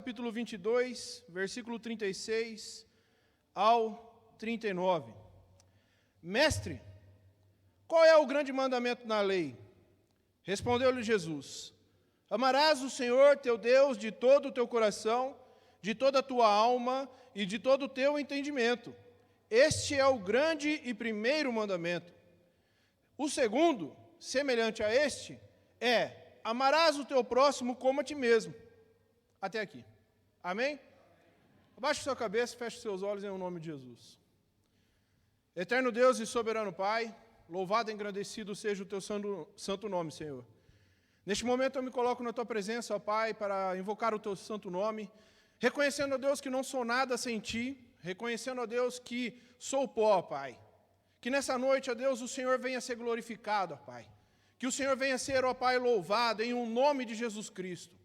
capítulo 22, versículo 36 ao 39. Mestre, qual é o grande mandamento na lei? Respondeu-lhe Jesus: amarás o Senhor teu Deus de todo o teu coração, de toda a tua alma e de todo o teu entendimento. Este é o grande e primeiro mandamento. O segundo, semelhante a este, é: amarás o teu próximo como a ti mesmo. Até aqui. Amém? Abaixe sua cabeça e feche seus olhos em nome de Jesus. Eterno Deus e soberano Pai, louvado e engrandecido seja o teu santo nome, Senhor. Neste momento eu me coloco na tua presença, ó Pai, para invocar o teu santo nome, reconhecendo, ó Deus, que não sou nada sem ti, reconhecendo, ó Deus, que sou pó, Pai. Que nessa noite, ó Deus, o Senhor venha ser glorificado, ó Pai. Que o Senhor venha ser, ó Pai, louvado em nome de Jesus Cristo.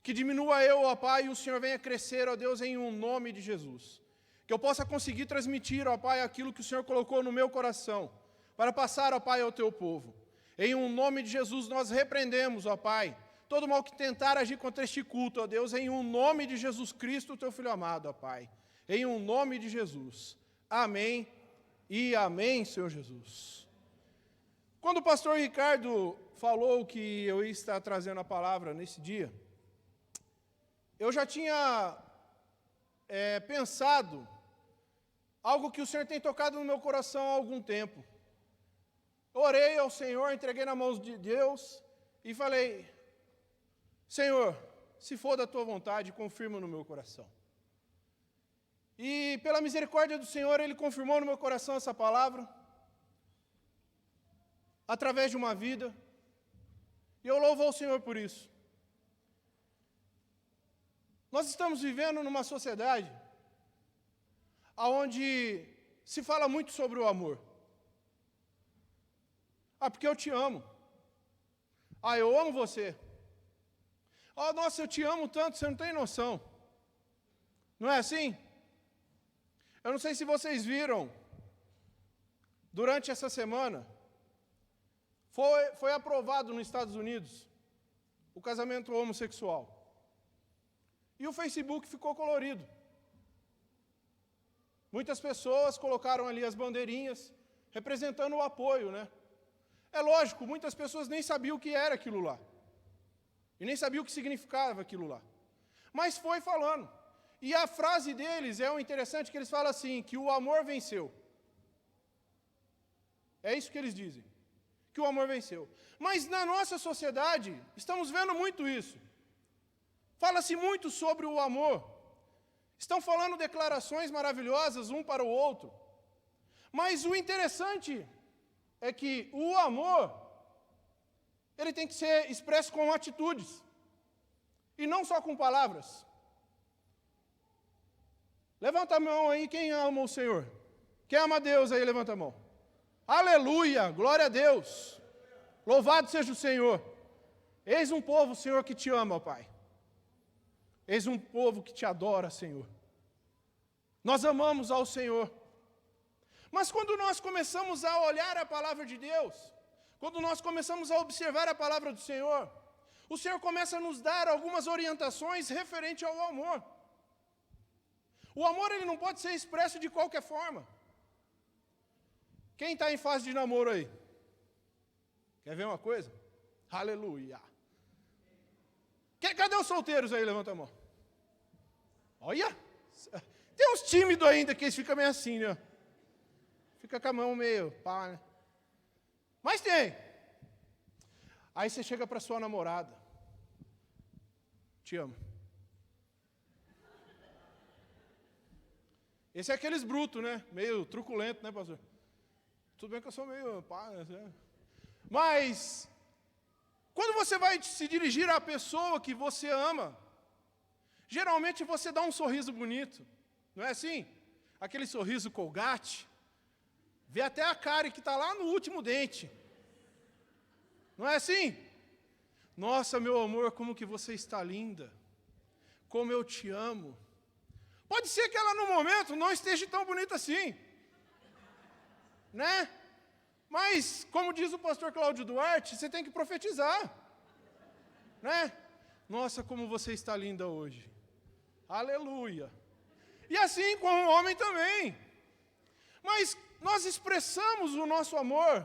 Que diminua eu, ó Pai, e o Senhor venha crescer, ó Deus, em nome de Jesus. Que eu possa conseguir transmitir, ó Pai, aquilo que o Senhor colocou no meu coração, para passar, ó Pai, ao teu povo. Em nome de Jesus nós repreendemos, ó Pai, todo mal que tentar agir contra este culto, ó Deus, em nome de Jesus Cristo, teu Filho amado, ó Pai. Em nome de Jesus. Amém e amém, Senhor Jesus. Quando o pastor Ricardo falou que eu ia estar trazendo a palavra nesse dia, eu já tinha pensado algo que o Senhor tem tocado no meu coração há algum tempo. Orei ao Senhor, entreguei na mão de Deus e falei: Senhor, se for da tua vontade, confirma no meu coração. E pela misericórdia do Senhor, Ele confirmou no meu coração essa palavra, através de uma vida, e eu louvo ao Senhor por isso. Nós estamos vivendo numa sociedade onde se fala muito sobre o amor. Ah, porque eu te amo. Ah, eu amo você. Ah, nossa, eu te amo tanto, você não tem noção. Não é assim? Eu não sei se vocês viram, durante essa semana, foi aprovado nos Estados Unidos o casamento homossexual. E o Facebook ficou colorido. Muitas pessoas colocaram ali as bandeirinhas, representando o apoio, né? É lógico, muitas pessoas nem sabiam o que era aquilo lá. E nem sabiam o que significava aquilo lá. Mas foi falando. E a frase deles é o interessante, que eles falam assim, que o amor venceu. É isso que eles dizem, que o amor venceu. Mas na nossa sociedade, estamos vendo muito isso. Fala-se muito sobre o amor. Estão falando declarações maravilhosas um para o outro. Mas o interessante é que o amor, ele tem que ser expresso com atitudes. E não só com palavras. Levanta a mão aí, quem ama o Senhor? Quem ama a Deus aí, levanta a mão. Aleluia, glória a Deus. Louvado seja o Senhor. Eis um povo, Senhor, que te ama, ó Pai. Eis um povo que te adora, Senhor. Nós amamos ao Senhor. Mas quando nós começamos a olhar a palavra de Deus, quando nós começamos a observar a palavra do Senhor, o Senhor começa a nos dar algumas orientações referente ao amor. O amor, ele não pode ser expresso de qualquer forma. Quem está em fase de namoro aí? Quer ver uma coisa? Aleluia. Cadê os solteiros aí? Levanta a mão. Olha, tem uns tímidos ainda que eles ficam meio assim, né? Fica com a mão meio pá, né? Mas tem. Aí você chega para sua namorada. Te amo. Esse é aqueles brutos, né? Meio truculento, né, pastor? Tudo bem que eu sou meio pá, né? Mas quando você vai se dirigir à pessoa que você ama, geralmente você dá um sorriso bonito, não é assim? Aquele sorriso Colgate, vê até a cárie que está lá no último dente, não é assim? Nossa, meu amor, como que você está linda, como eu te amo. Pode ser que ela no momento não esteja tão bonita assim, né? Mas, como diz o pastor Cláudio Duarte, você tem que profetizar, né? Nossa, como você está linda hoje. Aleluia. E assim com o homem também. Mas nós expressamos o nosso amor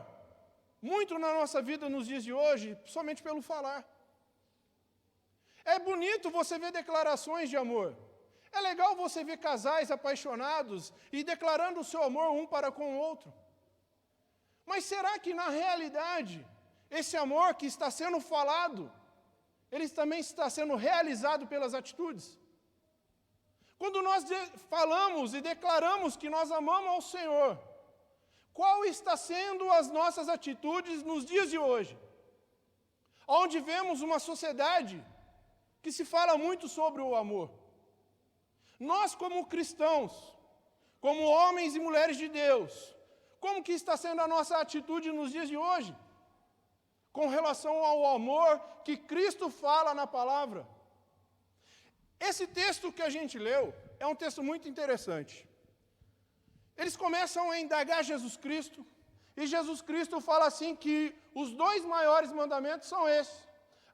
muito na nossa vida nos dias de hoje, somente pelo falar. É bonito você ver declarações de amor. É legal você ver casais apaixonados e declarando o seu amor um para com o outro. Mas será que na realidade, esse amor que está sendo falado, ele também está sendo realizado pelas atitudes? Quando nós falamos e declaramos que nós amamos ao Senhor, qual está sendo as nossas atitudes nos dias de hoje? Onde vemos uma sociedade que se fala muito sobre o amor. Nós, como cristãos, como homens e mulheres de Deus, como que está sendo a nossa atitude nos dias de hoje? Com relação ao amor que Cristo fala na palavra. Esse texto que a gente leu é um texto muito interessante. Eles começam a indagar Jesus Cristo, e Jesus Cristo fala assim que os 2 maiores mandamentos são esses.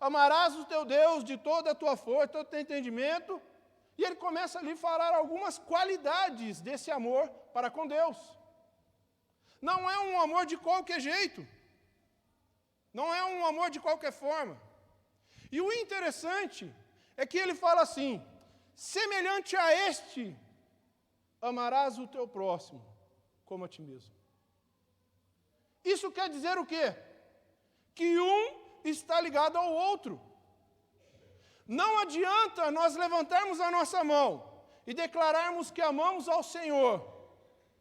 Amarás o teu Deus de toda a tua força, todo o teu entendimento. E ele começa ali a falar algumas qualidades desse amor para com Deus. Não é um amor de qualquer jeito. Não é um amor de qualquer forma. E o interessante é que ele fala assim, semelhante a este, amarás o teu próximo como a ti mesmo. Isso quer dizer o quê? Que um está ligado ao outro. Não adianta nós levantarmos a nossa mão e declararmos que amamos ao Senhor,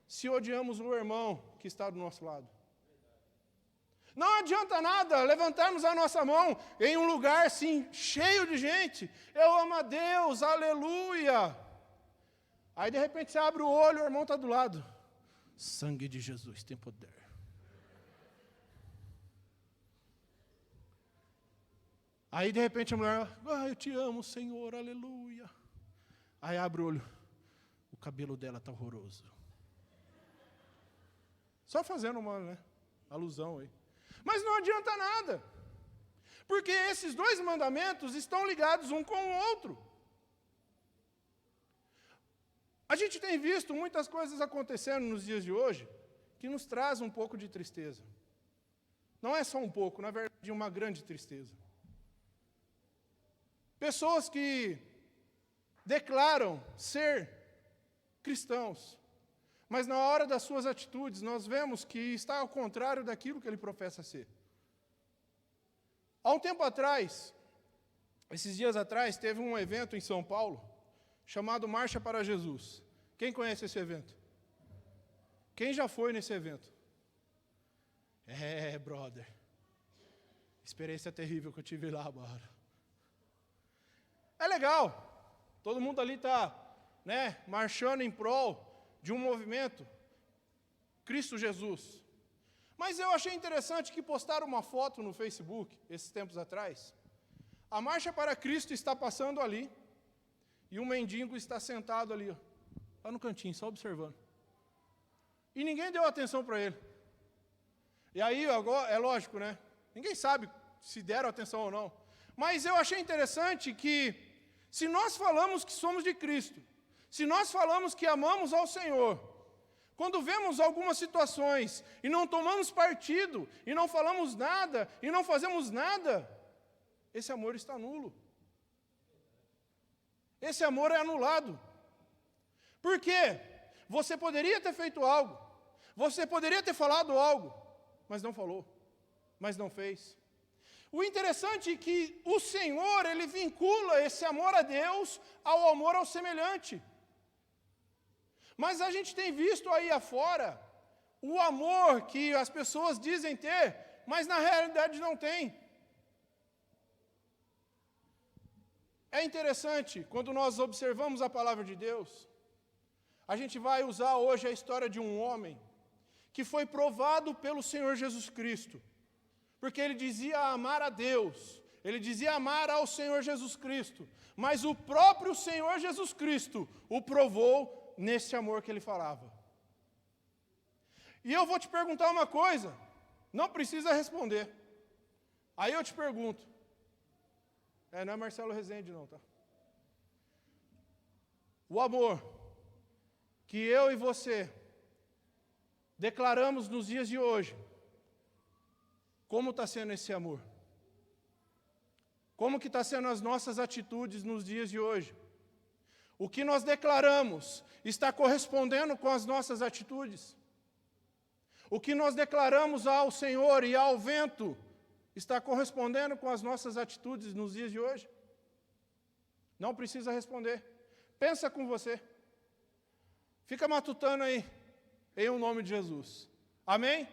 se odiamos o irmão que está do nosso lado. Não adianta nada levantarmos a nossa mão em um lugar assim, cheio de gente. Eu amo a Deus, aleluia. Aí de repente você abre o olho, o irmão está do lado. Sangue de Jesus tem poder. Aí de repente a mulher, eu te amo, Senhor, aleluia. Aí abre o olho, o cabelo dela está horroroso. Só fazendo uma alusão aí. Mas não adianta nada. Porque esses 2 mandamentos estão ligados um com o outro. A gente tem visto muitas coisas acontecendo nos dias de hoje que nos traz um pouco de tristeza. Não é só um pouco, na verdade, uma grande tristeza. Pessoas que declaram ser cristãos, mas na hora das suas atitudes nós vemos que está ao contrário daquilo que ele professa ser. Há um tempo atrás, esses dias atrás, teve um evento em São Paulo, chamado Marcha para Jesus. Quem conhece esse evento? Quem já foi nesse evento? Brother. Experiência terrível que eu tive lá, Bárbara. É legal. Todo mundo ali está, marchando em prol de um movimento, Cristo Jesus. Mas eu achei interessante que postaram uma foto no Facebook, esses tempos atrás. A Marcha para Cristo está passando ali, e um mendigo está sentado ali, lá no cantinho, só observando. E ninguém deu atenção para ele. E aí, agora, é lógico, ninguém sabe se deram atenção ou não. Mas eu achei interessante que, se nós falamos que somos de Cristo, se nós falamos que amamos ao Senhor, quando vemos algumas situações e não tomamos partido, e não falamos nada, e não fazemos nada, esse amor está nulo. Esse amor é anulado. Por quê? Você poderia ter feito algo, você poderia ter falado algo, mas não falou, mas não fez. O interessante é que o Senhor, Ele vincula esse amor a Deus ao amor ao semelhante. Mas a gente tem visto aí afora o amor que as pessoas dizem ter, mas na realidade não tem. É interessante, quando nós observamos a palavra de Deus, a gente vai usar hoje a história de um homem que foi provado pelo Senhor Jesus Cristo, porque ele dizia amar a Deus, ele dizia amar ao Senhor Jesus Cristo, mas o próprio Senhor Jesus Cristo o provou nesse amor que ele falava. E eu vou te perguntar uma coisa, não precisa responder. Aí eu te pergunto, não é Marcelo Rezende não, tá? o amor que eu e você declaramos nos dias de hoje, como está sendo esse amor? Como que está sendo as nossas atitudes nos dias de hoje? O que nós declaramos está correspondendo com as nossas atitudes? O que nós declaramos ao Senhor e ao vento está correspondendo com as nossas atitudes nos dias de hoje? Não precisa responder. Pensa com você. Fica matutando aí, em o nome de Jesus. Amém?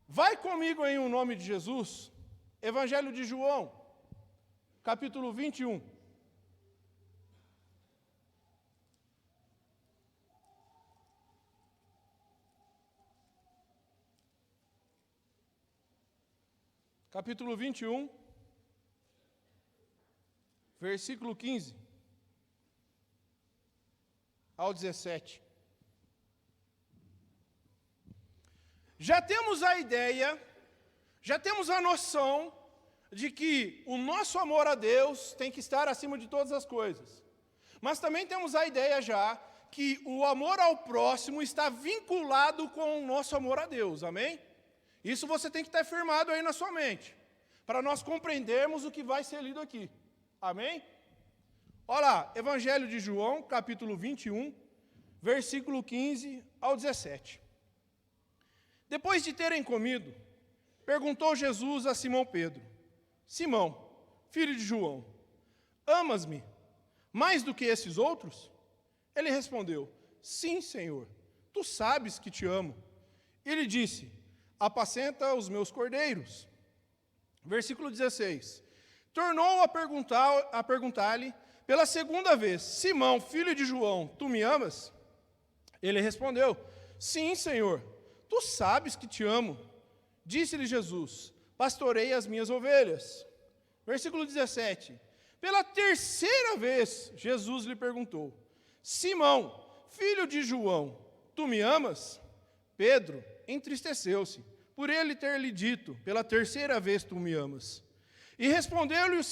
Vai comigo em o nome de Jesus, Evangelho de João, capítulo 21. Capítulo 21, versículo 15 ao 17. Já temos a ideia, já temos a noção de que o nosso amor a Deus tem que estar acima de todas as coisas. Mas também temos a ideia já que o amor ao próximo está vinculado com o nosso amor a Deus, amém? Isso você tem que estar firmado aí na sua mente, para nós compreendermos o que vai ser lido aqui, amém? Olha lá, Evangelho de João, capítulo 21, versículo 15 ao 17. Depois de terem comido, perguntou Jesus a Simão Pedro: Simão, filho de João, amas-me mais do que esses outros? Ele respondeu: Sim, Senhor, tu sabes que te amo. Ele disse: Apacenta os meus cordeiros. Versículo 16. Tornou a perguntar-lhe pela segunda vez: Simão, filho de João, tu me amas? Ele respondeu: Sim, Senhor, tu sabes que te amo. Disse-lhe Jesus: Pastorei as minhas ovelhas. Versículo 17. Pela terceira vez, Jesus lhe perguntou: Simão, filho de João, tu me amas? Pedro entristeceu-se por ele ter lhe dito: pela terceira vez tu me amas. E respondeu-lhe: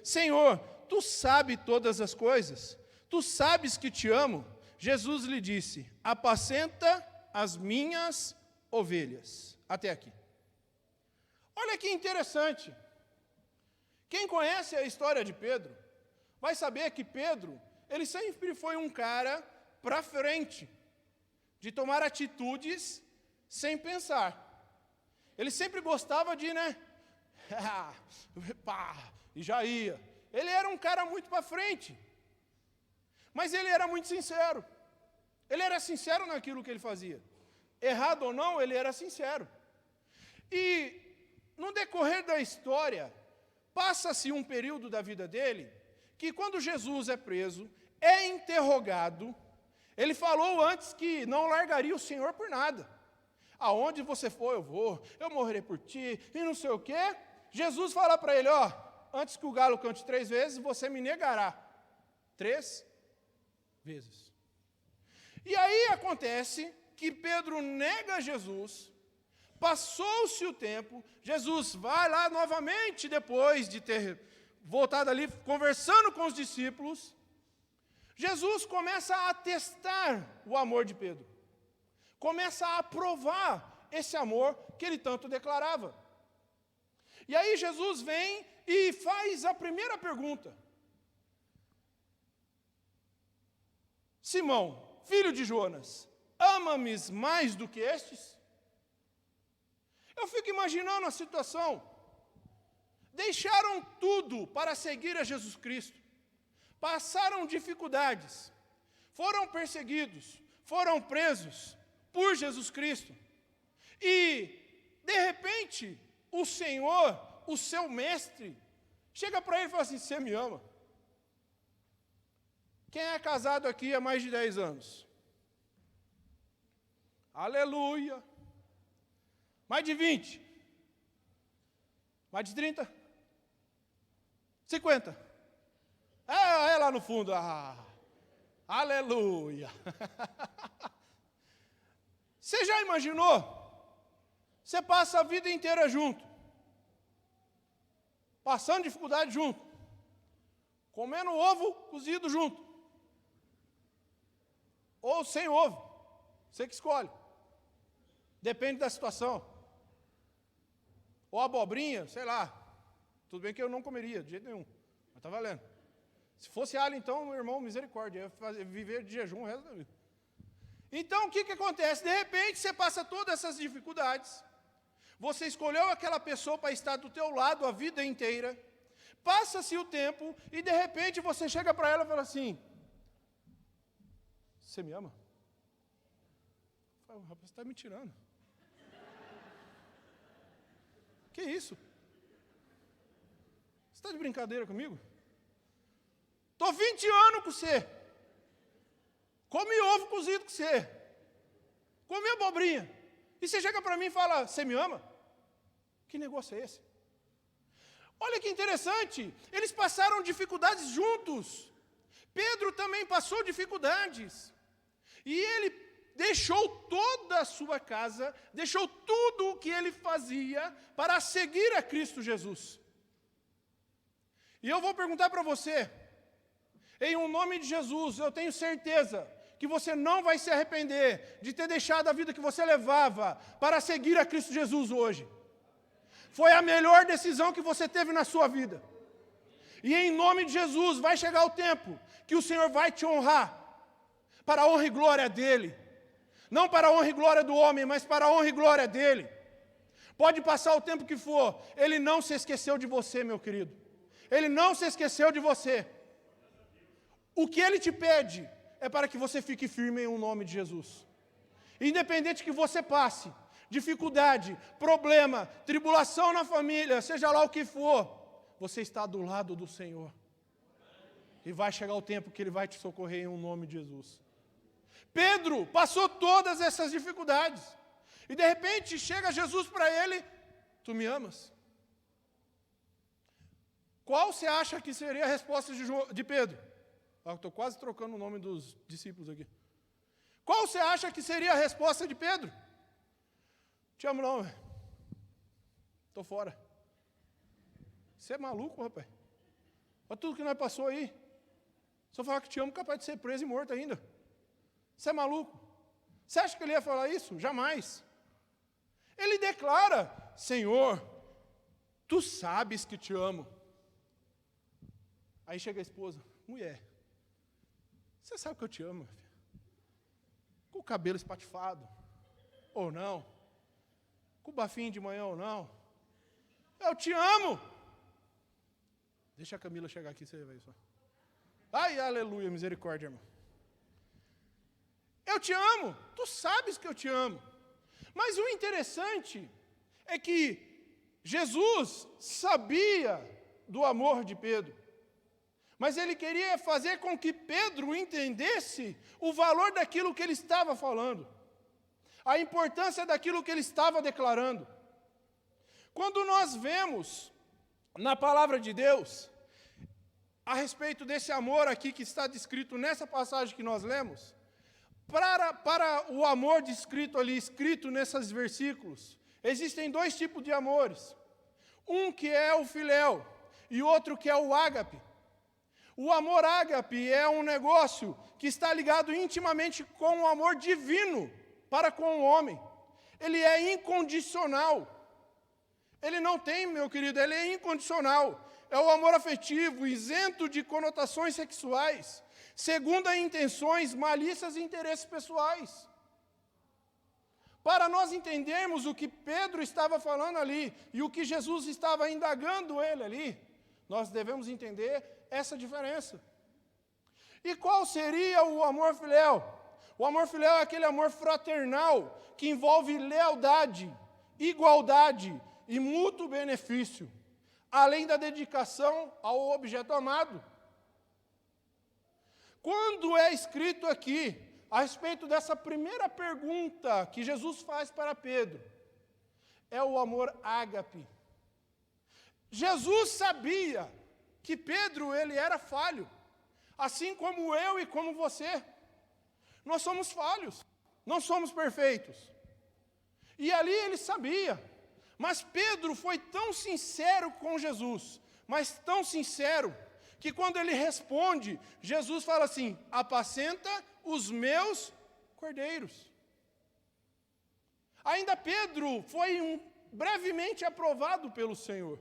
Senhor, tu sabes todas as coisas, tu sabes que te amo. Jesus lhe disse: apacenta as minhas ovelhas. Até aqui. Olha que interessante. Quem conhece a história de Pedro vai saber que Pedro, ele sempre foi um cara para frente, de tomar atitudes sem pensar. Ele sempre gostava de, e já ia. Ele era um cara muito para frente, mas ele era muito sincero. Ele era sincero naquilo que ele fazia. Errado ou não, ele era sincero. E no decorrer da história, passa-se um período da vida dele, que quando Jesus é preso, é interrogado, ele falou antes que não largaria o Senhor por nada. Aonde você for, eu vou, eu morrerei por ti, e não sei o quê. Jesus fala para ele: antes que o galo cante 3 vezes, você me negará 3 vezes. E aí acontece que Pedro nega Jesus, passou-se o tempo, Jesus vai lá novamente, depois de ter voltado ali, conversando com os discípulos, Jesus começa a testar o amor de Pedro, começa a provar esse amor que ele tanto declarava. E aí Jesus vem e faz a primeira pergunta: Simão, filho de Jonas, ama-me mais do que estes? Eu fico imaginando a situação. Deixaram tudo para seguir a Jesus Cristo. Passaram dificuldades. Foram perseguidos. Foram presos por Jesus Cristo. E, de repente, o Senhor, o seu mestre, chega para ele e fala assim: você me ama? Quem é casado aqui há mais de 10 anos? Aleluia! Mais de 20? Mais de 30? 50? É lá no fundo. Aleluia! Você já imaginou? Você passa a vida inteira junto, passando dificuldade junto, comendo ovo cozido junto, ou sem ovo, você que escolhe, depende da situação, ou abobrinha, sei lá, tudo bem que eu não comeria, de jeito nenhum, mas está valendo. Se fosse alho, então, meu irmão, misericórdia, ia viver de jejum o resto da vida. Então, o que acontece? De repente, você passa todas essas dificuldades, você escolheu aquela pessoa para estar do teu lado a vida inteira, passa-se o tempo, e de repente você chega para ela e fala assim, você me ama? Eu falo, rapaz, você está me tirando. Que isso? Você está de brincadeira comigo? Estou 20 anos com você. Comi ovo cozido com você. Comi abobrinha. E você chega para mim e fala, você me ama? Que negócio é esse? Olha que interessante. Eles passaram dificuldades juntos. Pedro também passou dificuldades. E ele deixou toda a sua casa, deixou tudo o que ele fazia para seguir a Cristo Jesus. E eu vou perguntar para você, em um nome de Jesus, eu tenho certeza que você não vai se arrepender de ter deixado a vida que você levava para seguir a Cristo Jesus hoje. Foi a melhor decisão que você teve na sua vida. E em nome de Jesus, vai chegar o tempo que o Senhor vai te honrar, para a honra e glória dEle. Não para a honra e glória do homem, mas para a honra e glória dEle. Pode passar o tempo que for, Ele não se esqueceu de você, meu querido. Ele não se esqueceu de você. O que Ele te pede é para que você fique firme em um nome de Jesus. Independente que você passe, dificuldade, problema, tribulação na família, seja lá o que for, você está do lado do Senhor. E vai chegar o tempo que Ele vai te socorrer em um nome de Jesus. Pedro passou todas essas dificuldades. E de repente chega Jesus para ele, tu me amas? Qual você acha que seria a resposta de Pedro? Estou quase trocando o nome dos discípulos aqui. Qual você acha que seria a resposta de Pedro? Te amo não, velho. Estou fora. Você é maluco, rapaz? Olha tudo que nós passou aí. Se eu falar que te amo, capaz de ser preso e morto ainda. Você é maluco? Você acha que ele ia falar isso? Jamais. Ele declara, Senhor, tu sabes que te amo. Aí chega a esposa, mulher, você sabe que eu te amo, filha? Com o cabelo espatifado, ou não, com o bafinho de manhã ou não, eu te amo. Deixa a Camila chegar aqui, você vai só. Ai, aleluia, misericórdia, irmão. Eu te amo, tu sabes que eu te amo. Mas o interessante é que Jesus sabia do amor de Pedro. Mas ele queria fazer com que Pedro entendesse o valor daquilo que ele estava falando. A importância daquilo que ele estava declarando. Quando nós vemos na palavra de Deus, a respeito desse amor aqui que está descrito nessa passagem que nós lemos, para o amor descrito ali, escrito nesses versículos, existem dois tipos de amores. Um que é o filéu e outro que é o ágape. O amor ágape é um negócio que está ligado intimamente com o amor divino para com o homem. Ele é incondicional. Ele não tem, meu querido, ele é incondicional. É o amor afetivo, isento de conotações sexuais, segundo intenções, malícias e interesses pessoais. Para nós entendermos o que Pedro estava falando ali e o que Jesus estava indagando ele ali, nós devemos entender essa diferença. E qual seria o amor filial? O amor filial é aquele amor fraternal que envolve lealdade, igualdade e mútuo benefício, além da dedicação ao objeto amado. Quando é escrito aqui, a respeito dessa primeira pergunta que Jesus faz para Pedro, é o amor ágape. Jesus sabia que Pedro, ele era falho, assim como eu e como você. Nós somos falhos, não somos perfeitos. E ali ele sabia, mas Pedro foi tão sincero com Jesus, mas tão sincero, que quando ele responde, Jesus fala assim: apacenta os meus cordeiros. Ainda Pedro foi brevemente aprovado pelo Senhor.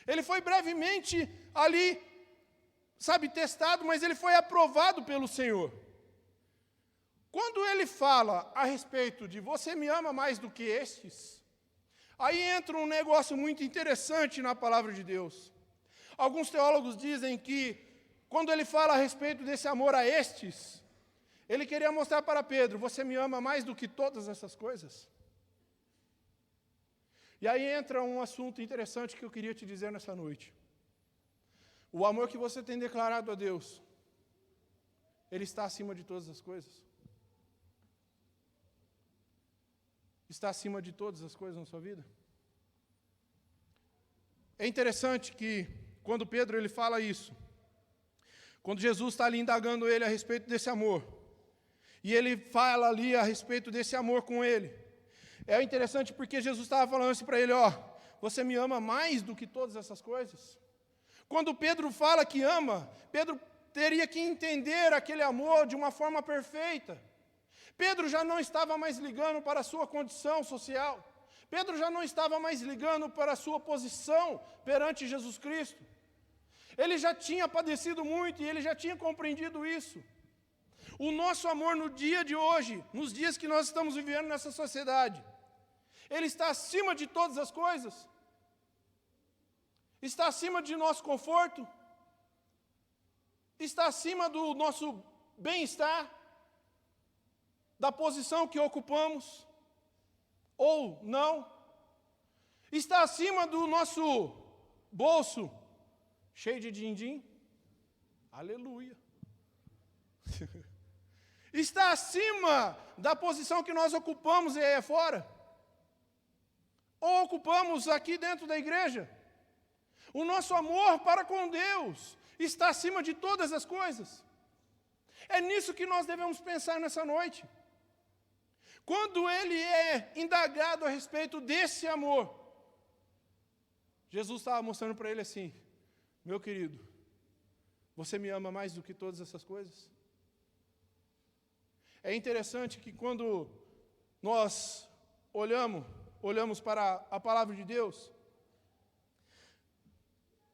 Ele foi brevemente ali, testado, mas ele foi aprovado pelo Senhor. Quando ele fala a respeito de você me ama mais do que estes, aí entra um negócio muito interessante na palavra de Deus. Alguns teólogos dizem que, quando ele fala a respeito desse amor a estes, ele queria mostrar para Pedro: você me ama mais do que todas essas coisas? E aí entra um assunto interessante que eu queria te dizer nessa noite. O amor que você tem declarado a Deus, ele está acima de todas as coisas? Está acima de todas as coisas na sua vida? É interessante que, quando Pedro ele fala isso, quando Jesus está ali indagando ele a respeito desse amor, e ele fala ali a respeito desse amor com ele, é interessante porque Jesus estava falando assim para ele: você me ama mais do que todas essas coisas? Quando Pedro fala que ama, Pedro teria que entender aquele amor de uma forma perfeita. Pedro já não estava mais ligando para a sua condição social. Pedro já não estava mais ligando para a sua posição perante Jesus Cristo. Ele já tinha padecido muito e ele já tinha compreendido isso. O nosso amor no dia de hoje, nos dias que nós estamos vivendo nessa sociedade, ele está acima de todas as coisas? Está acima de nosso conforto? Está acima do nosso bem-estar? Da posição que ocupamos? Ou não? Está acima do nosso bolso cheio de din-din? Aleluia! Está acima da posição que nós ocupamos e aí fora? Ou ocupamos aqui dentro da igreja? O nosso amor para com Deus está acima de todas as coisas? É nisso que nós devemos pensar nessa noite. Quando ele é indagado a respeito desse amor, Jesus estava mostrando para ele assim: meu querido, você me ama mais do que todas essas coisas? É interessante que quando nós olhamos para a palavra de Deus,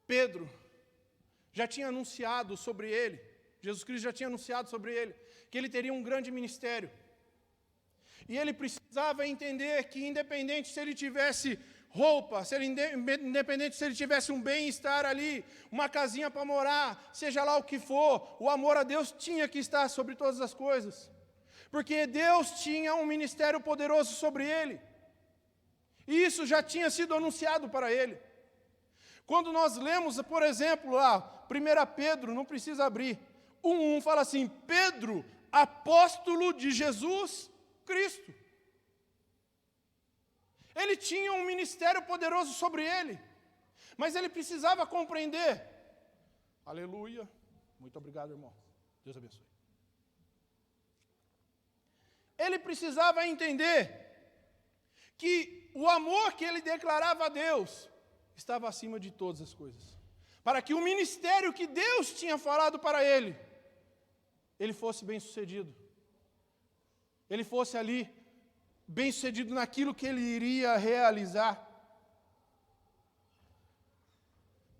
Pedro já tinha anunciado sobre ele, Jesus Cristo já tinha anunciado sobre ele, que ele teria um grande ministério. E ele precisava entender que, independente se ele tivesse roupa, independente se ele tivesse um bem-estar ali, uma casinha para morar, seja lá o que for, o amor a Deus tinha que estar sobre todas as coisas. Porque Deus tinha um ministério poderoso sobre ele. E isso já tinha sido anunciado para ele. Quando nós lemos, por exemplo, lá, 1 Pedro, não precisa abrir, 1:1 fala assim: Pedro, apóstolo de Jesus Cristo. Ele tinha um ministério poderoso sobre ele, mas ele precisava compreender. Aleluia. Muito obrigado, irmão. Deus abençoe. Ele precisava entender que o amor que ele declarava a Deus estava acima de todas as coisas. Para que o ministério que Deus tinha falado para ele fosse bem-sucedido. Ele fosse ali bem-sucedido naquilo que ele iria realizar.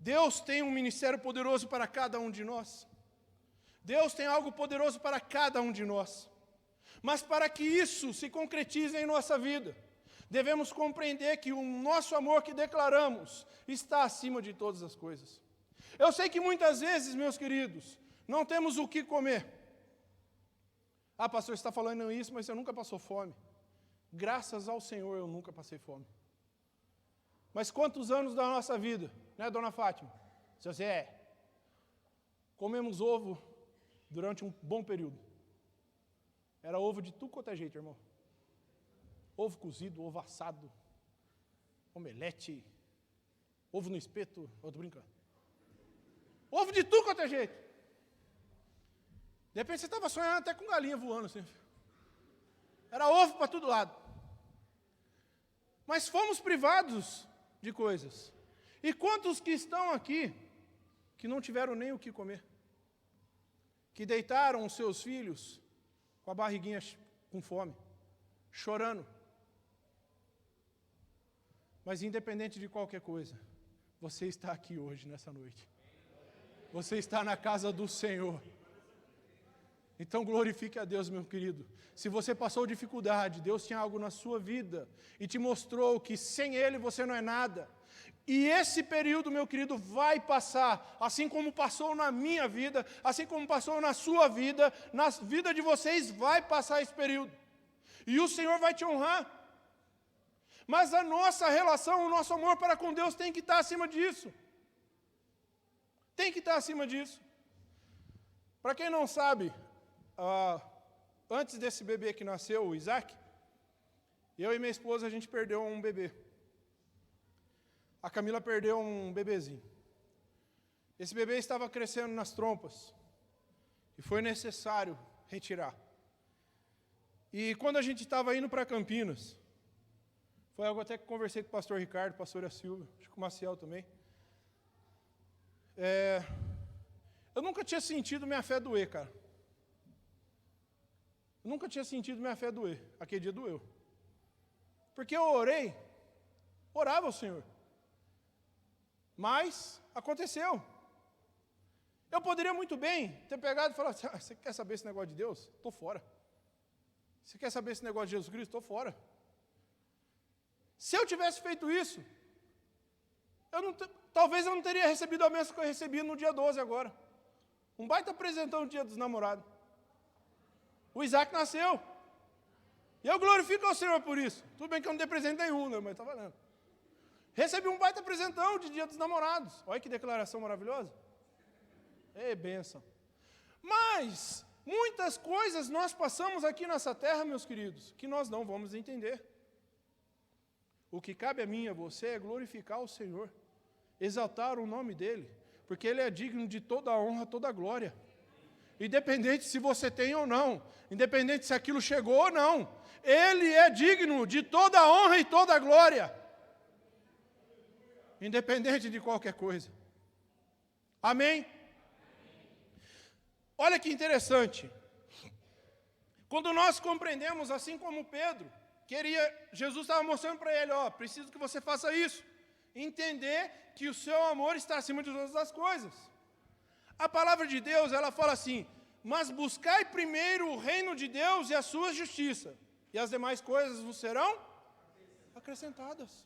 Deus tem um ministério poderoso para cada um de nós. Deus tem algo poderoso para cada um de nós. Mas para que isso se concretize em nossa vida, devemos compreender que o nosso amor que declaramos está acima de todas as coisas. Eu sei que muitas vezes, meus queridos, não temos o que comer. Ah, pastor, você está falando isso, mas você nunca passou fome. Graças ao Senhor, eu nunca passei fome. Mas quantos anos da nossa vida, né, dona Fátima? Se você comemos ovo durante um bom período. Era ovo de tudo quanto é jeito, irmão. Ovo cozido, ovo assado, omelete, ovo no espeto. Eu estou brincando. Ovo de tudo quanto é jeito. De repente você estava sonhando até com galinha voando assim. Era ovo para todo lado. Mas fomos privados de coisas. E quantos que estão aqui, que não tiveram nem o que comer, que deitaram os seus filhos com a barriguinha com fome, chorando. Mas independente de qualquer coisa, você está aqui hoje, nessa noite. Você está na casa do Senhor. Então glorifique a Deus, meu querido. Se você passou dificuldade, Deus tinha algo na sua vida e te mostrou que sem Ele você não é nada. E esse período, meu querido, vai passar, assim como passou na minha vida, assim como passou na sua vida, na vida de vocês vai passar esse período. E o Senhor vai te honrar. Mas a nossa relação, o nosso amor para com Deus tem que estar acima disso. Tem que estar acima disso. Para quem não sabe, antes desse bebê que nasceu, o Isaac, eu e minha esposa, a gente perdeu um bebê. A Camila perdeu um bebezinho. Esse bebê estava crescendo nas trompas. E foi necessário retirar. E quando a gente estava indo para Campinas, foi algo até que conversei com o pastor Ricardo, pastora Silvia, acho que o Maciel também. Eu nunca tinha sentido minha fé doer, cara. Eu nunca tinha sentido minha fé doer. Aquele dia doeu. Porque eu orava ao Senhor. Mas aconteceu. Eu poderia muito bem ter pegado e falado, você quer saber esse negócio de Deus? Estou fora. Você quer saber esse negócio de Jesus Cristo? Estou fora. Se eu tivesse feito isso, talvez eu não teria recebido a bênção que eu recebi no dia 12 agora. Um baita presentão no dia dos namorados. O Isaac nasceu. E eu glorifico ao Senhor por isso. Tudo bem que eu não dei presente nenhum, né, mas está valendo. Recebi um baita presentão de dia dos namorados. Olha que declaração maravilhosa. Ei, bênção. Mas muitas coisas nós passamos aqui nessa terra, meus queridos, que nós não vamos entender. O que cabe a mim e a você é glorificar o Senhor, exaltar o nome dEle, porque Ele é digno de toda a honra, toda a glória. Independente se você tem ou não, independente se aquilo chegou ou não, Ele é digno de toda a honra e toda a glória. Independente de qualquer coisa. Amém? Olha que interessante. Quando nós compreendemos, assim como Pedro, Jesus estava mostrando para ele, preciso que você faça isso. Entender que o seu amor está acima de todas as coisas. A palavra de Deus, ela fala assim, mas buscai primeiro o reino de Deus e a sua justiça, e as demais coisas vos serão acrescentadas.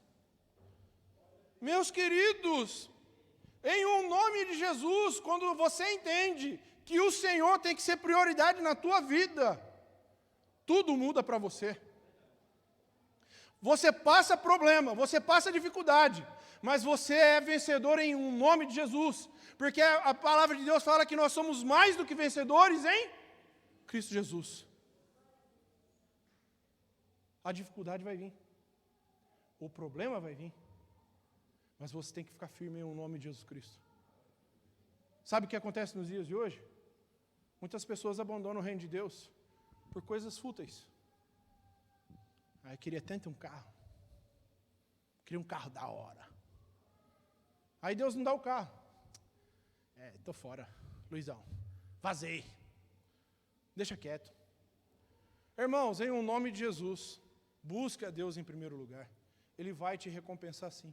Meus queridos, em um nome de Jesus, quando você entende que o Senhor tem que ser prioridade na tua vida, tudo muda para você. Você passa problema, você passa dificuldade, mas você é vencedor em um nome de Jesus, porque a palavra de Deus fala que nós somos mais do que vencedores em Cristo Jesus. A dificuldade vai vir, o problema vai vir, mas você tem que ficar firme em um nome de Jesus Cristo. Sabe o que acontece nos dias de hoje? Muitas pessoas abandonam o reino de Deus por coisas fúteis. Eu queria tanto um carro. Queria um carro da hora. Aí Deus não dá o carro. Estou fora. Luizão, vazei. Deixa quieto. Irmãos, em um nome de Jesus, busque a Deus em primeiro lugar. Ele vai te recompensar sim.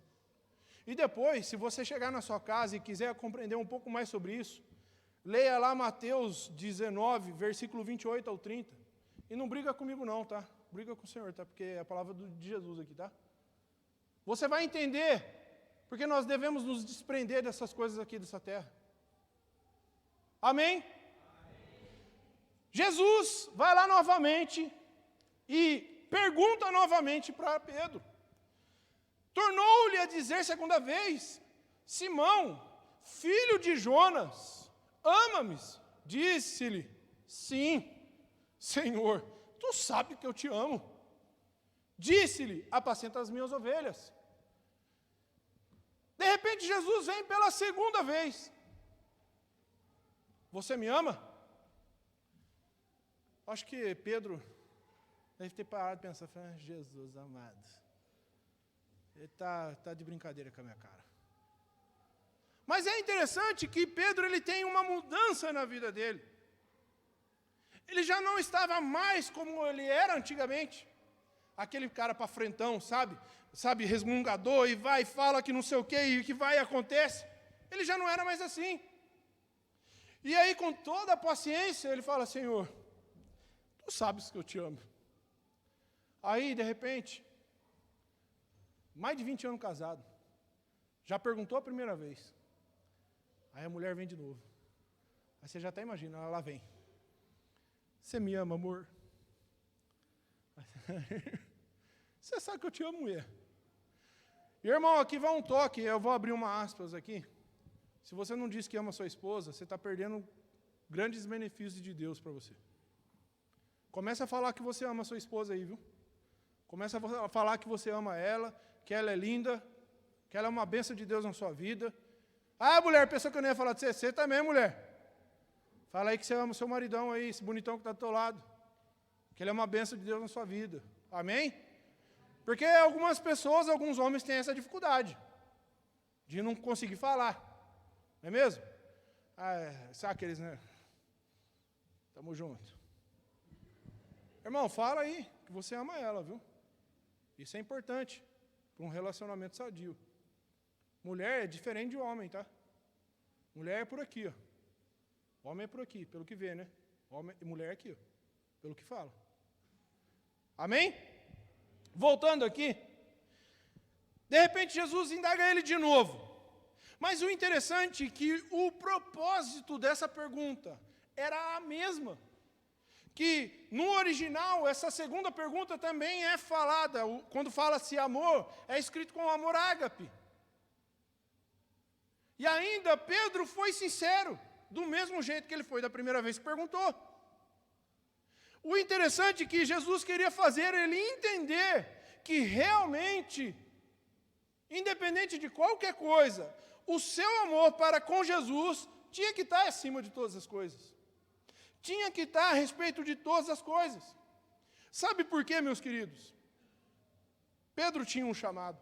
E depois, se você chegar na sua casa e quiser compreender um pouco mais sobre isso, leia lá Mateus 19, versículo 28 ao 30. E não briga comigo não, tá? Briga com o Senhor, tá? Porque é a palavra de Jesus aqui, tá? Você vai entender porque nós devemos nos desprender dessas coisas aqui dessa terra. Amém? Jesus vai lá novamente e pergunta novamente para Pedro. Tornou-lhe a dizer segunda vez, Simão, filho de Jonas, ama-me? Disse-lhe, sim, Senhor, tu sabes que eu te amo. Disse-lhe, apacenta as minhas ovelhas. De repente Jesus vem pela segunda vez. Você me ama? Acho que Pedro deve ter parado e pensado, Jesus amado, ele está de brincadeira com a minha cara. Mas é interessante que Pedro ele tem uma mudança na vida dele. Ele já não estava mais como ele era antigamente. Aquele cara para frentão, sabe, resmungador, e vai e fala que não sei o quê, e que vai e acontece. Ele já não era mais assim. E aí, com toda a paciência, ele fala: Senhor, tu sabes que eu te amo. Aí, de repente, mais de 20 anos casado, já perguntou a primeira vez. Aí a mulher vem de novo. Aí você já até imagina, ela lá vem. Você me ama, amor? Você sabe que eu te amo, mulher. Irmão, aqui vai um toque, eu vou abrir uma aspas aqui. Se você não diz que ama sua esposa, você está perdendo grandes benefícios de Deus para você. Começa a falar que você ama sua esposa aí, viu? Começa a falar que você ama ela, que ela é linda, que ela é uma bênção de Deus na sua vida. Ah, mulher, pensou que eu não ia falar de você? Você também, mulher. Fala aí que você ama o seu maridão aí, esse bonitão que está do teu lado. Que ele é uma bênção de Deus na sua vida. Amém? Porque algumas pessoas, alguns homens têm essa dificuldade de não conseguir falar. Não é mesmo? Sabe aqueles, né? Tamo junto. Irmão, fala aí que você ama ela, viu? Isso é importante para um relacionamento sadio. Mulher é diferente de homem, tá? Mulher é por aqui, ó. Homem é por aqui, pelo que vê, né? Homem e mulher é aqui, ó, pelo que fala. Amém? Voltando aqui. De repente Jesus indaga ele de novo. Mas o interessante é que o propósito dessa pergunta era a mesma. Que no original, essa segunda pergunta também é falada. Quando fala-se amor, é escrito com amor ágape. E ainda Pedro foi sincero, do mesmo jeito que ele foi da primeira vez que perguntou. O interessante é que Jesus queria fazer ele entender que realmente, independente de qualquer coisa, o seu amor para com Jesus tinha que estar acima de todas as coisas. Tinha que estar a respeito de todas as coisas. Sabe por quê, meus queridos? Pedro tinha um chamado.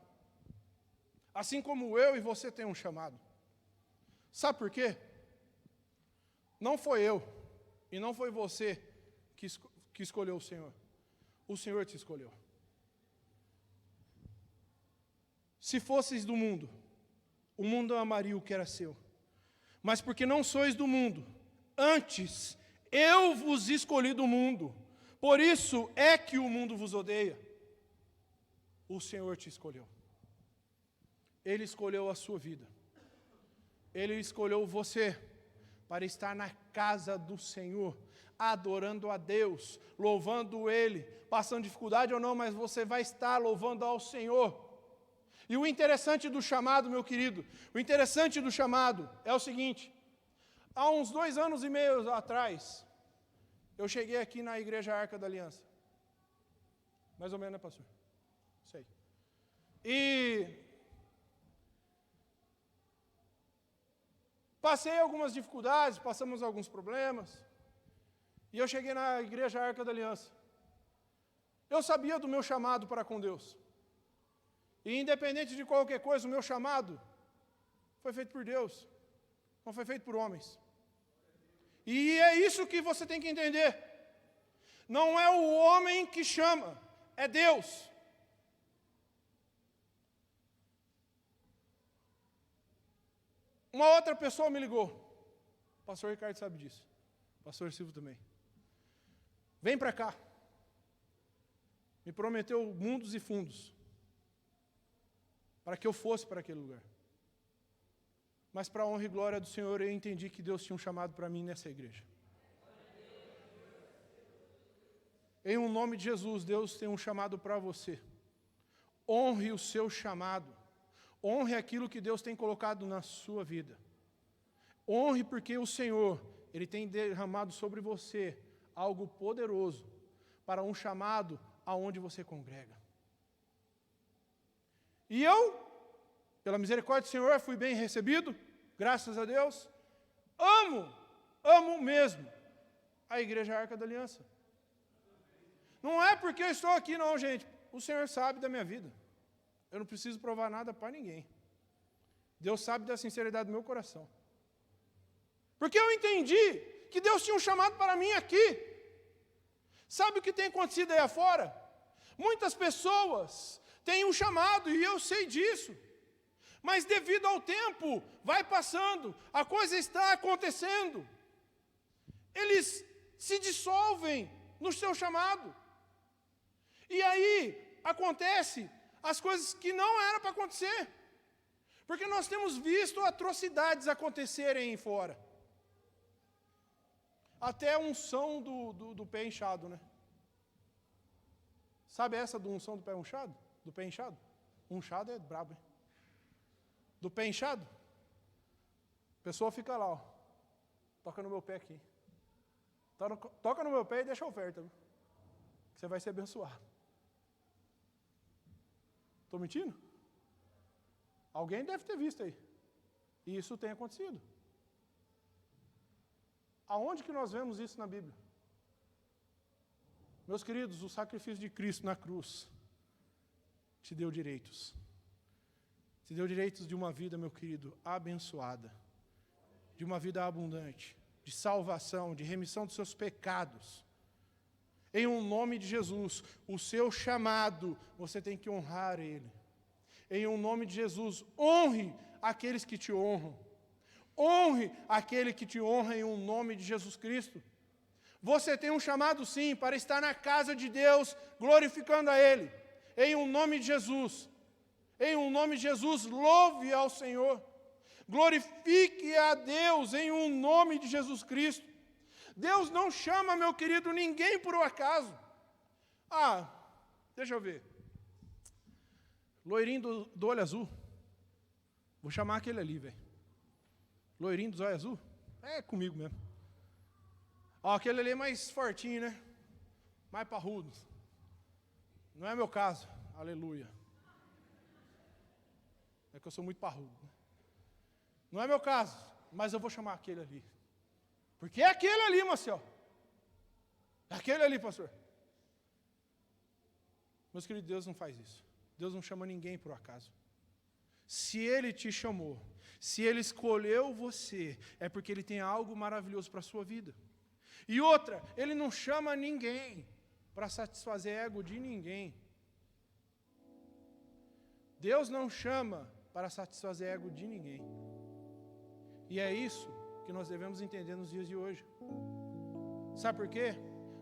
Assim como eu e você tem um chamado. Sabe por quê? Não foi eu e não foi você que escolheu o Senhor. O Senhor te escolheu. Se fosseis do mundo, o mundo amaria o que era seu. Mas porque não sois do mundo, antes eu vos escolhi do mundo. Por isso é que o mundo vos odeia. O Senhor te escolheu. Ele escolheu a sua vida. Ele escolheu você para estar na casa do Senhor, adorando a Deus, louvando Ele, passando dificuldade ou não, mas você vai estar louvando ao Senhor. E o interessante do chamado, meu querido, o interessante do chamado é o seguinte: há uns 2 anos e meio atrás, eu cheguei aqui na Igreja Arca da Aliança. Mais ou menos, né, pastor? Sei. E passei algumas dificuldades, passamos alguns problemas. E eu cheguei na Igreja Arca da Aliança. Eu sabia do meu chamado para com Deus. E independente de qualquer coisa, o meu chamado foi feito por Deus. Não foi feito por homens. E é isso que você tem que entender. Não é o homem que chama, é Deus. Uma outra pessoa me ligou. O pastor Ricardo sabe disso. O pastor Silvio também. Vem para cá. Me prometeu mundos e fundos para que eu fosse para aquele lugar. Mas para a honra e glória do Senhor, eu entendi que Deus tinha um chamado para mim nessa igreja. Em um nome de Jesus, Deus tem um chamado para você. Honre o seu chamado. Honre aquilo que Deus tem colocado na sua vida. Honre porque o Senhor, Ele tem derramado sobre você algo poderoso para um chamado aonde você congrega. E eu, pela misericórdia do Senhor, fui bem recebido, graças a Deus. Amo mesmo a Igreja Arca da Aliança. Não é porque eu estou aqui não, gente. O Senhor sabe da minha vida. Eu não preciso provar nada para ninguém. Deus sabe da sinceridade do meu coração. Porque eu entendi que Deus tinha um chamado para mim aqui. Sabe o que tem acontecido aí afora? Muitas pessoas têm um chamado, e eu sei disso. Mas devido ao tempo, vai passando, a coisa está acontecendo. Eles se dissolvem no seu chamado. E aí acontece as coisas que não eram para acontecer. Porque nós temos visto atrocidades acontecerem aí fora. Até a unção do pé inchado, né? Sabe essa do unção do pé inchado? Do pé inchado? Unchado é brabo, hein? Do pé inchado? A pessoa fica lá, ó. Toca no meu pé aqui. Toca no meu pé e deixa a oferta. Viu? Você vai ser abençoado. Estou mentindo? Alguém deve ter visto aí. E isso tem acontecido. Aonde que nós vemos isso na Bíblia? Meus queridos, o sacrifício de Cristo na cruz te deu direitos. Te deu direitos de uma vida, meu querido, abençoada. De uma vida abundante. De salvação, de remissão dos seus pecados. Em um nome de Jesus, o seu chamado, você tem que honrar Ele. Em um nome de Jesus, honre aqueles que te honram. Honre aquele que te honra em um nome de Jesus Cristo. Você tem um chamado sim, para estar na casa de Deus, glorificando a Ele. Em um nome de Jesus. Em um nome de Jesus, louve ao Senhor. Glorifique a Deus em um nome de Jesus Cristo. Deus não chama, meu querido, ninguém por um acaso. Deixa eu ver. Loirinho do olho azul. Vou chamar aquele ali, velho. Loirinho dos olhos azul? É comigo mesmo. Aquele ali é mais fortinho, né? Mais parrudo. Não é meu caso. Aleluia. É que eu sou muito parrudo. Né? Não é meu caso, mas eu vou chamar aquele ali. Porque é aquele ali, Marcelo. É aquele ali, pastor. Meus queridos, Deus não faz isso. Deus não chama ninguém por acaso. Se Ele te chamou, se Ele escolheu você, é porque Ele tem algo maravilhoso para a sua vida. E outra, Ele não chama ninguém para satisfazer ego de ninguém. Deus não chama para satisfazer ego de ninguém. E é isso que nós devemos entender nos dias de hoje. Sabe por quê?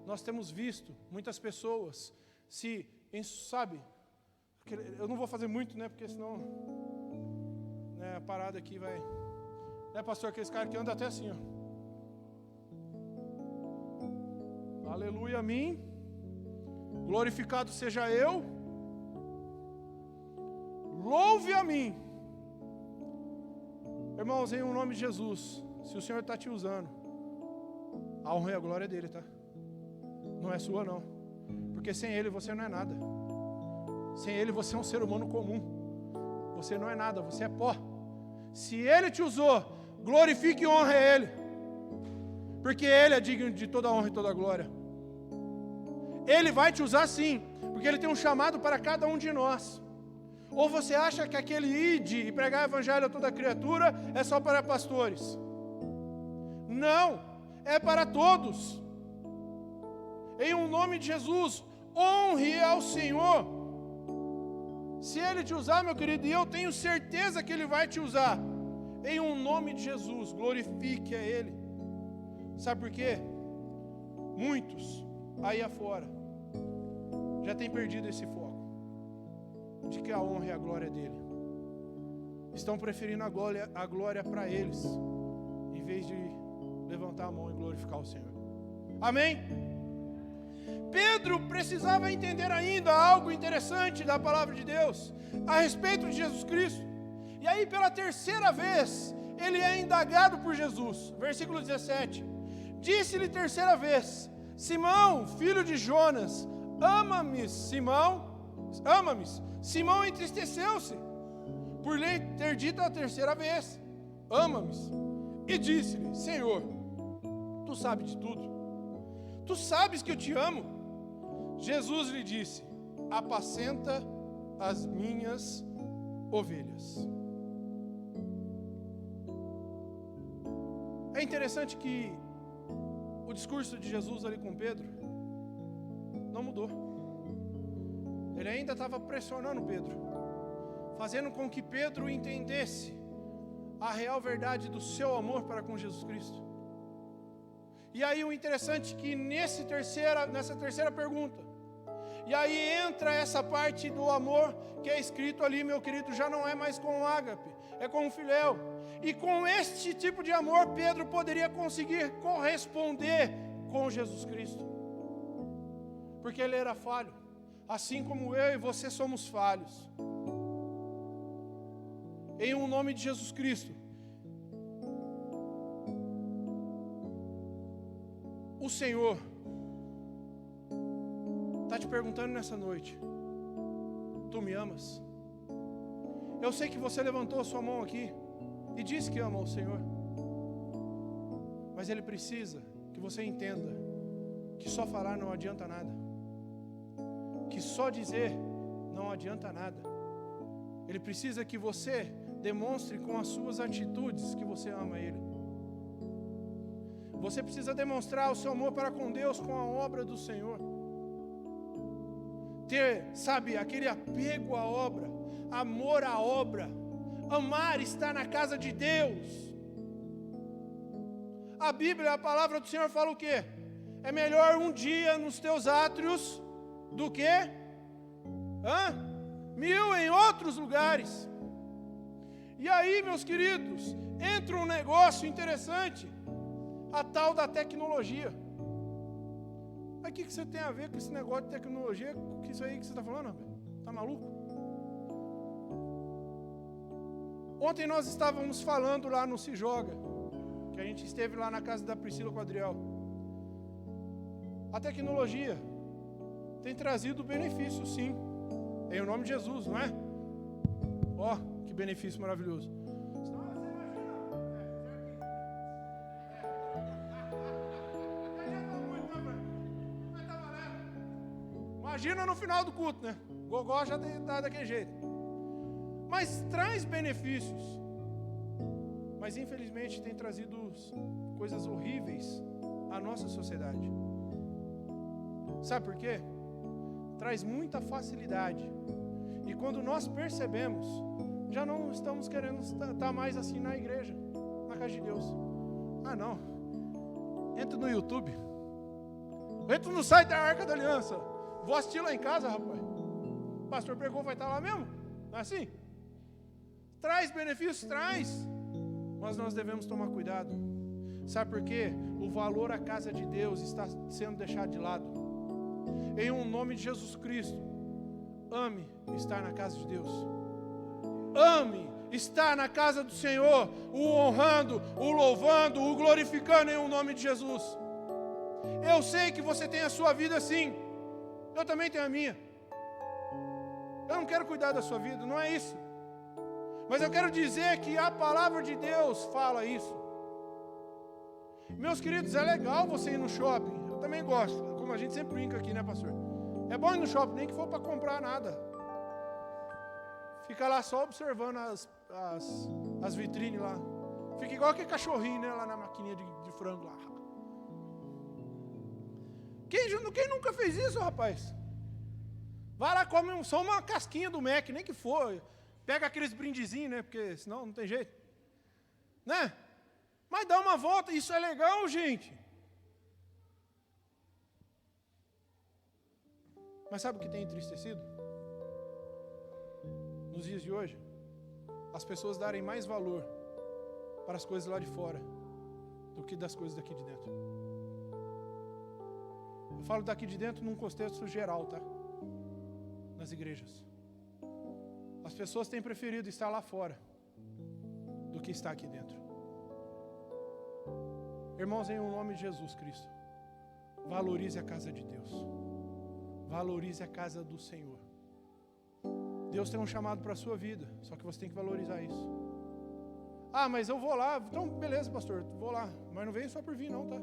Nós temos visto muitas pessoas sabe, eu não vou fazer muito, né, porque senão a parada aqui vai, né, pastor, aqueles caras que andam até assim, ó. Aleluia a mim, glorificado seja eu, louve a mim. Irmãos, em nome de Jesus, se o Senhor está te usando, a honra e a glória é dele, tá? Não é sua, não. Porque sem Ele você não é nada. Sem Ele você é um ser humano comum. Você não é nada, você é pó. Se Ele te usou, glorifique e honre a Ele. Porque Ele é digno de toda a honra e toda a glória. Ele vai te usar sim, porque Ele tem um chamado para cada um de nós. Ou você acha que aquele ide e pregar o evangelho a toda criatura é só para pastores? Não, é para todos. Em um nome de Jesus, honre ao Senhor. Se Ele te usar, meu querido, e eu tenho certeza que Ele vai te usar, em um nome de Jesus, glorifique a Ele. Sabe por quê? Muitos aí afora já têm perdido esse foco de que a honra e a glória é dele. Estão preferindo a glória para eles, em vez de levantar a mão e glorificar o Senhor. Amém? Pedro precisava entender ainda algo interessante da palavra de Deus, a respeito de Jesus Cristo. E aí, pela terceira vez, ele é indagado por Jesus. Versículo 17. Disse-lhe terceira vez: Simão, filho de Jonas, ama-me, Simão? Ama-me. Simão entristeceu-se por lhe ter dito a terceira vez: ama-me. E disse-lhe: Senhor, tu sabes de tudo. Tu sabes que eu te amo. Jesus lhe disse: apacenta as minhas ovelhas. É interessante que o discurso de Jesus ali com Pedro não mudou. Ele ainda estava pressionando Pedro, fazendo com que Pedro entendesse a real verdade do seu amor para com Jesus Cristo. E aí o interessante é que nessa terceira pergunta, e aí entra essa parte do amor que é escrito ali, meu querido, já não é mais com o ágape, é com o filéu. E com este tipo de amor, Pedro poderia conseguir corresponder com Jesus Cristo. Porque ele era falho, assim como eu e você somos falhos. Em um nome de Jesus Cristo, o Senhor está te perguntando nessa noite: tu me amas? Eu sei que você levantou a sua mão aqui e disse que ama o Senhor, mas Ele precisa que você entenda que só falar não adianta nada, que só dizer não adianta nada. Ele precisa que você demonstre com as suas atitudes que você ama Ele. Você precisa demonstrar o seu amor para com Deus com a obra do Senhor. Ter, sabe, aquele apego à obra, amor à obra. Amar estar na casa de Deus. A Bíblia, a palavra do Senhor fala o quê? É melhor um dia nos teus átrios do que 1000 em outros lugares. E aí, meus queridos, entra um negócio interessante, a tal da tecnologia. Mas o que você tem a ver com esse negócio de tecnologia, com isso aí que você está falando, rapaz? Está maluco? Ontem nós estávamos falando lá no Se Joga, que a gente esteve lá na casa da Priscila com o Adriel. A tecnologia tem trazido benefício, sim, em nome de Jesus, não é? Ó, que benefício maravilhoso. Imagina no final do culto, né? Gogó já está daquele jeito. Mas traz benefícios. Mas infelizmente tem trazido coisas horríveis à nossa sociedade. Sabe por quê? Traz muita facilidade. E quando nós percebemos, já não estamos querendo estar mais assim na igreja, na casa de Deus. Ah, não. Entra no YouTube. Entra no site da Arca da Aliança. Vou assistir lá em casa, rapaz. O pastor pregou, vai estar lá mesmo? Não é assim? Traz benefícios? Traz. Mas nós devemos tomar cuidado. Sabe por quê? O valor à casa de Deus está sendo deixado de lado. Em um nome de Jesus Cristo, ame estar na casa de Deus. Ame estar na casa do Senhor, o honrando, o louvando, o glorificando em um nome de Jesus. Eu sei que você tem a sua vida sim. Eu também tenho a minha. Eu não quero cuidar da sua vida, não é isso. Mas eu quero dizer que a palavra de Deus fala isso. Meus queridos, é legal você ir no shopping. Eu também gosto, como a gente sempre brinca aqui, né, pastor? É bom ir no shopping, nem que for para comprar nada. Fica lá só observando as vitrines lá. Fica igual aquele cachorrinho, né, lá na maquininha de frango lá. Quem nunca fez isso, rapaz? Vai lá, come só uma casquinha do Mac, nem que for. Pega aqueles brindezinhos, né? Porque senão não tem jeito. Né? Mas dá uma volta, isso é legal, gente. Mas sabe o que tem entristecido? Nos dias de hoje, as pessoas darem mais valor para as coisas lá de fora do que das coisas daqui de dentro. Eu falo daqui de dentro num contexto geral, tá? Nas igrejas. As pessoas têm preferido estar lá fora do que estar aqui dentro. Irmãos, em nome de Jesus Cristo, valorize a casa de Deus. Valorize a casa do Senhor. Deus tem um chamado para a sua vida, só que você tem que valorizar isso. Ah, mas eu vou lá. Então, beleza, pastor, vou lá. Mas não vem só por vir não, tá?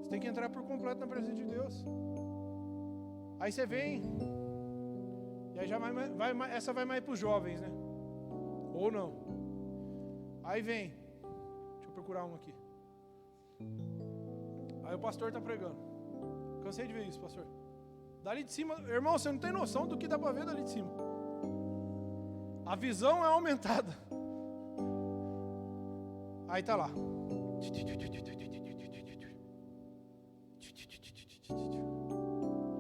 Você tem que entrar por completo na presença de Deus. Aí você vem... E aí já essa vai mais para os jovens, né? Ou não. Aí vem. Deixa eu procurar um aqui. Aí o pastor está pregando. Cansei de ver isso, pastor. Dali de cima, irmão, você não tem noção do que dá para ver dali de cima. A visão é aumentada. Aí tá lá.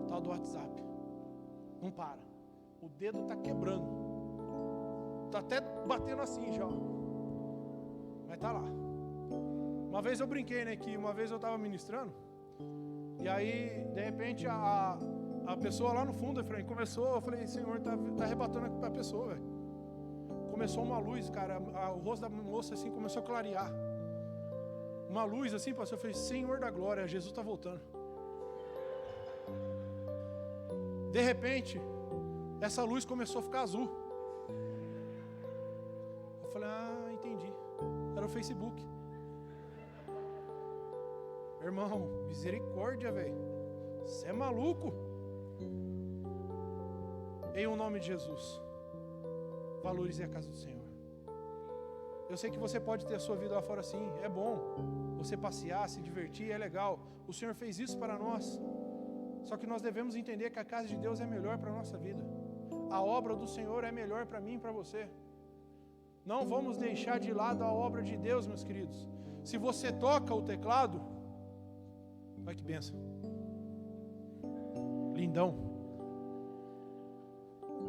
Tal do WhatsApp. Não para. O dedo tá quebrando. Tá até batendo assim já. Mas tá lá. Uma vez eu brinquei, né? Que uma vez eu tava ministrando. E aí, de repente, a pessoa lá no fundo, eu falei, Senhor, tá arrebatando a pessoa, velho. Começou uma luz, cara, o rosto da moça assim começou a clarear. Uma luz assim, pastor, eu falei, Senhor da glória, Jesus está voltando. De repente, essa luz começou a ficar azul. Eu falei, entendi. Era o Facebook. Irmão, misericórdia, velho. Você é maluco? Em nome de Jesus, valorize a casa do Senhor. Eu sei que você pode ter a sua vida lá fora sim, é bom. Você passear, se divertir, é legal. O Senhor fez isso para nós. Só que nós devemos entender que a casa de Deus é melhor para a nossa vida. A obra do Senhor é melhor para mim e para você. Não vamos deixar de lado a obra de Deus, meus queridos. Se você toca o teclado, olha que bênção. Lindão.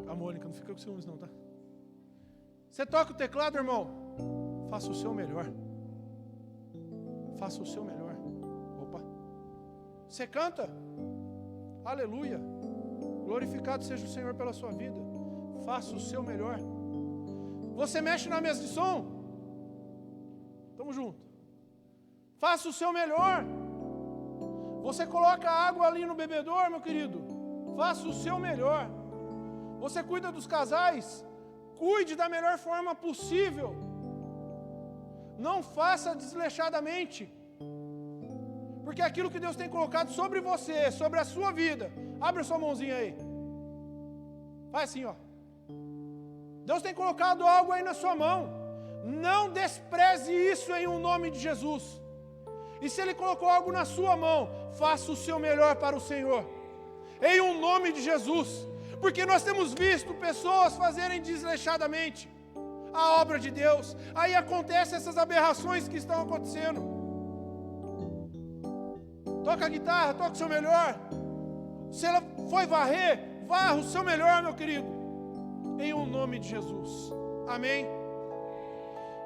A Mônica, não fica com ciúmes não, tá? Você toca o teclado, irmão? Faça o seu melhor. Faça o seu melhor. Opa. Você canta? Aleluia. Glorificado seja o Senhor pela sua vida. Faça o seu melhor. Você mexe na mesa de som? Tamo junto. Faça o seu melhor. Você coloca água ali no bebedor, meu querido? Faça o seu melhor. Você cuida dos casais? Cuide da melhor forma possível. Não faça desleixadamente. Porque aquilo que Deus tem colocado sobre você, sobre a sua vida, abre a sua mãozinha aí. Faz assim, ó. Deus tem colocado algo aí na sua mão. Não despreze isso em nome de Jesus. E se Ele colocou algo na sua mão, faça o seu melhor para o Senhor. Em nome de Jesus. Porque nós temos visto pessoas fazerem desleixadamente a obra de Deus. Aí acontecem essas aberrações que estão acontecendo. Toca a guitarra, toca o seu melhor. Se ela foi varrer, varra o seu melhor, meu querido. Em nome de Jesus. Amém?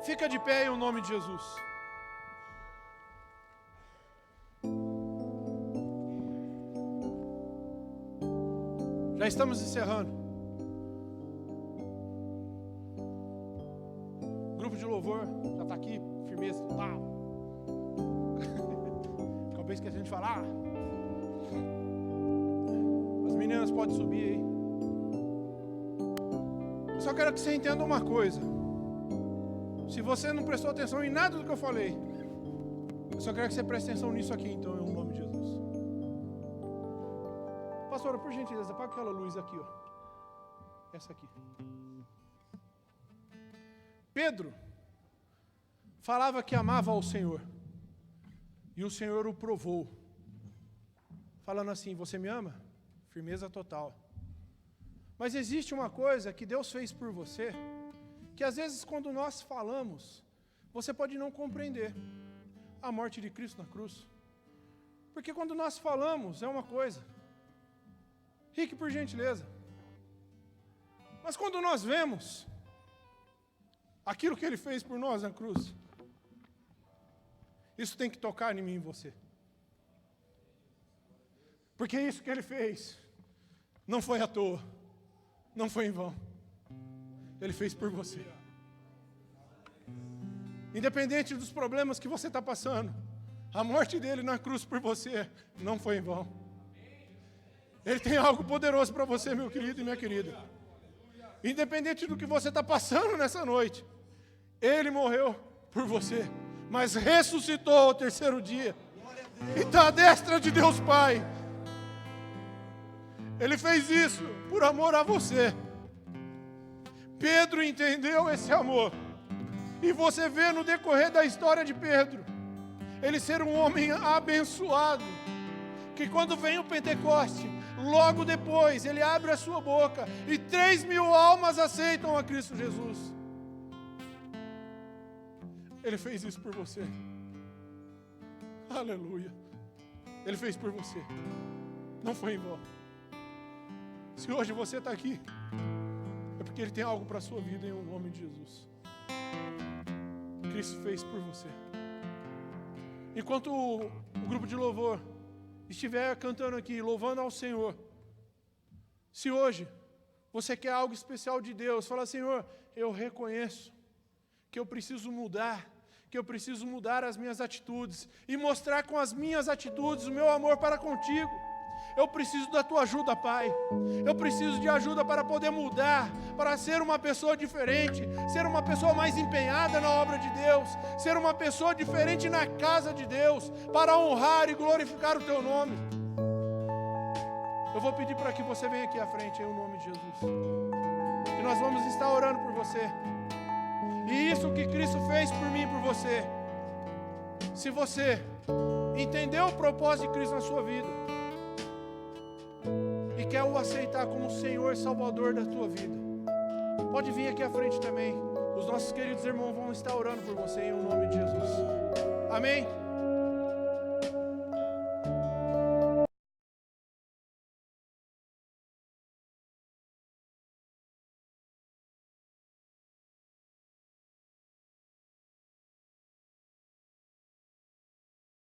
Fica de pé em nome de Jesus. Já estamos encerrando. O grupo de louvor já está aqui, firmeza total. Acabei esquecendo de falar. As meninas podem subir aí. Eu só quero que você entenda uma coisa. Se você não prestou atenção em nada do que eu falei, eu só quero que você preste atenção nisso aqui, então, em nome de Jesus. Pastora, por gentileza, apaga aquela luz aqui, ó. Essa aqui. Pedro falava que amava ao Senhor. E o Senhor o provou. Falando assim, você me ama? Firmeza total. Mas existe uma coisa que Deus fez por você, que às vezes quando nós falamos, você pode não compreender. A morte de Cristo na cruz. Porque quando nós falamos é uma coisa. Rick, por gentileza. Mas quando nós vemos aquilo que Ele fez por nós na cruz, isso tem que tocar em mim e em você. Porque isso que Ele fez não foi à toa, não foi em vão. Ele fez por você. Independente dos problemas que você está passando, a morte dele na cruz por você não foi em vão. Ele tem algo poderoso para você, meu querido e minha querida. Independente do que você está passando nessa noite, Ele morreu por você, mas ressuscitou ao terceiro dia. E está à destra de Deus Pai. Ele fez isso por amor a você. Pedro entendeu esse amor. E você vê no decorrer da história de Pedro, ele ser um homem abençoado, que quando vem o Pentecoste, logo depois ele abre a sua boca e 3.000 almas aceitam a Cristo Jesus. Ele fez isso por você. Aleluia. Ele fez por você. Não foi em vão. Se hoje você está aqui, é porque Ele tem algo para a sua vida em nome de Jesus. Cristo fez por você. Enquanto o grupo de louvor estiver cantando aqui, louvando ao Senhor, se hoje você quer algo especial de Deus, fala: Senhor, eu reconheço que eu preciso mudar, que eu preciso mudar as minhas atitudes e mostrar com as minhas atitudes o meu amor para contigo. Eu preciso da tua ajuda, Pai. Eu preciso de ajuda para poder mudar, para ser uma pessoa diferente, ser uma pessoa mais empenhada na obra de Deus, ser uma pessoa diferente na casa de Deus, para honrar e glorificar o teu nome. Eu vou pedir para que você venha aqui à frente em nome de Jesus, que nós vamos estar orando por você. E isso que Cristo fez por mim e por você, se você entendeu o propósito de Cristo na sua vida e quer o aceitar como Senhor e Salvador da tua vida, pode vir aqui à frente também. Os nossos queridos irmãos vão estar orando por você em nome de Jesus. Amém?